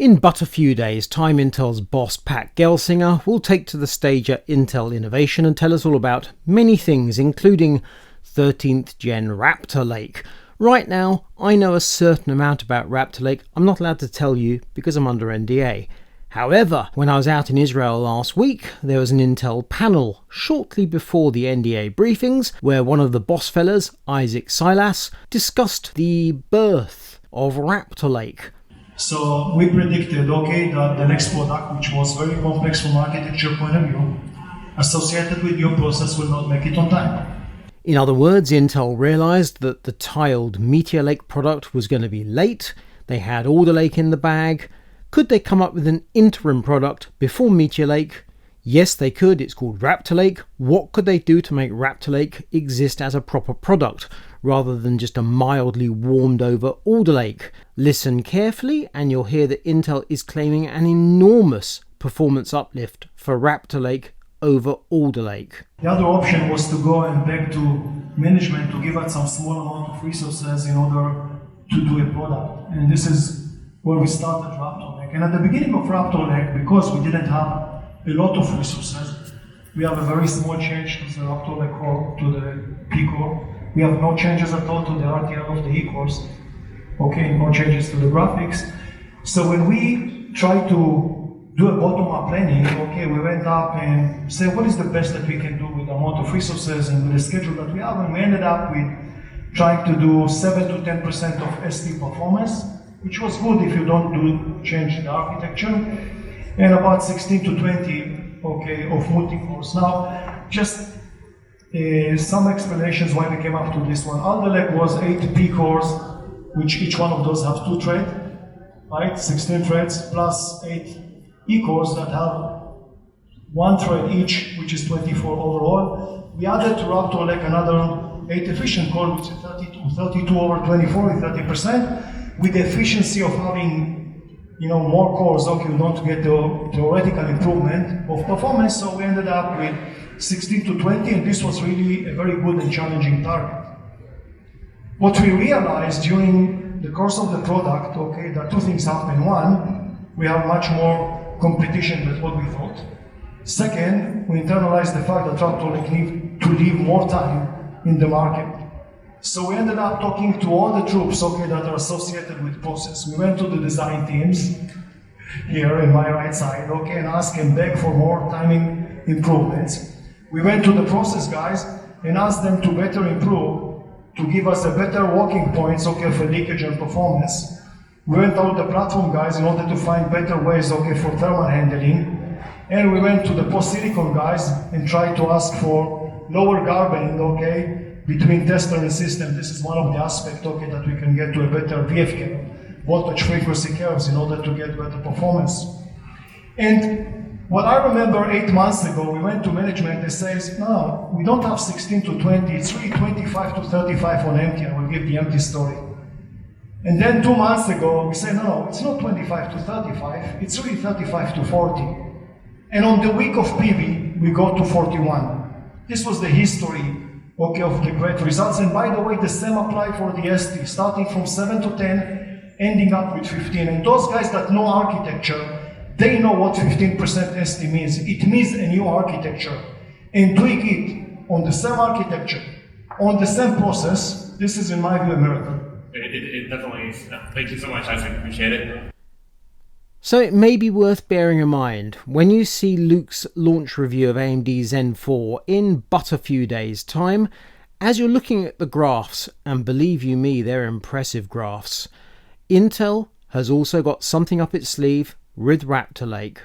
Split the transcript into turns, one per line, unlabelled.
In but a few days' time, Intel's boss Pat Gelsinger will take to the stage at Intel Innovation and tell us all about many things, including 13th Gen Raptor Lake. Right now, I know a certain amount about Raptor Lake. I'm not allowed to tell you because I'm under NDA. However, when I was out in Israel last week, there was an Intel panel shortly before the NDA briefings where one of the boss fellas, Isaac Silas, discussed the birth of Raptor Lake.
So we predicted, that the next product, which was very complex from architecture point of view, associated with new process, will not make it on time.
In other words, Intel realized that the tiled Meteor Lake product was going to be late. They had Alder Lake in the bag. Could they come up with an interim product before Meteor Lake? Yes, they could. It's called Raptor Lake. What could they do to make Raptor Lake exist as a proper product, rather than just a mildly warmed over Alder Lake? Listen carefully and you'll hear that Intel is claiming an enormous performance uplift for Raptor Lake over Alder Lake.
The other option was to go and beg to management to give us some small amount of resources in order to do a product. And this is where we started Raptor Lake. And at the beginning of Raptor Lake, because we didn't have a lot of resources, we have a very small change to the Raptor Lake core, to the P core. We have no changes at all to the RTL of the E cores. No changes to the graphics. So when we try to do a bottom-up planning, we went up and said, what is the best that we can do with the amount of resources and with the schedule that we have? And we ended up with trying to do 7 to 10% of ST performance, which was good if you don't change the architecture, and about 16 to 20, of multi-cores. Now, just some explanations why we came up to this one. Alder Lake was 8 P cores, which each one of those have 2 threads, right? 16 threads plus 8 E cores that have 1 thread each, which is 24 overall. We added to Raptor Lake another 8 efficient core, which is 32 over 24 is 30%, with the efficiency of having more cores. You don't get the theoretical improvement of performance, so we ended up with 16 to 20, and this was really a very good and challenging target. What we realized during the course of the product, that 2 things happened. One, we have much more competition than what we thought. Second, we internalized the fact that Raptor Lake need to leave more time in the market. So we ended up talking to all the troops, that are associated with process. We went to the design teams here in my right side, and asked and begged for more timing improvements. We went to the process guys and asked them to better improve, to give us a better walking points, for leakage and performance. We went out to the platform guys in order to find better ways, for thermal handling. And we went to the post-silicon guys and tried to ask for lower garbage, between tester and system. This is one of the aspects, that we can get to a better VFK, voltage frequency curves, in order to get better performance. And what I remember 8 months ago, we went to management and says, no, we don't have 16 to 20, it's really 25 to 35 on empty. I will give the empty story. And then 2 months ago, we said, no, it's not 25 to 35, it's really 35 to 40. And on the week of PV, we go to 41. This was the history of the great results. And by the way, the same apply for the ST, starting from 7 to 10, ending up with 15. And those guys that know architecture, they know what 15% ST means. It means a new architecture. And doing it on the same architecture, on the same process, this is in my view a miracle.
It definitely is. Thank you so much, Isaac. Appreciate it.
So it may be worth bearing in mind when you see Luke's launch review of AMD Zen 4 in but a few days' time, as you're looking at the graphs, and believe you me, they're impressive graphs, Intel has also got something up its sleeve with Raptor Lake.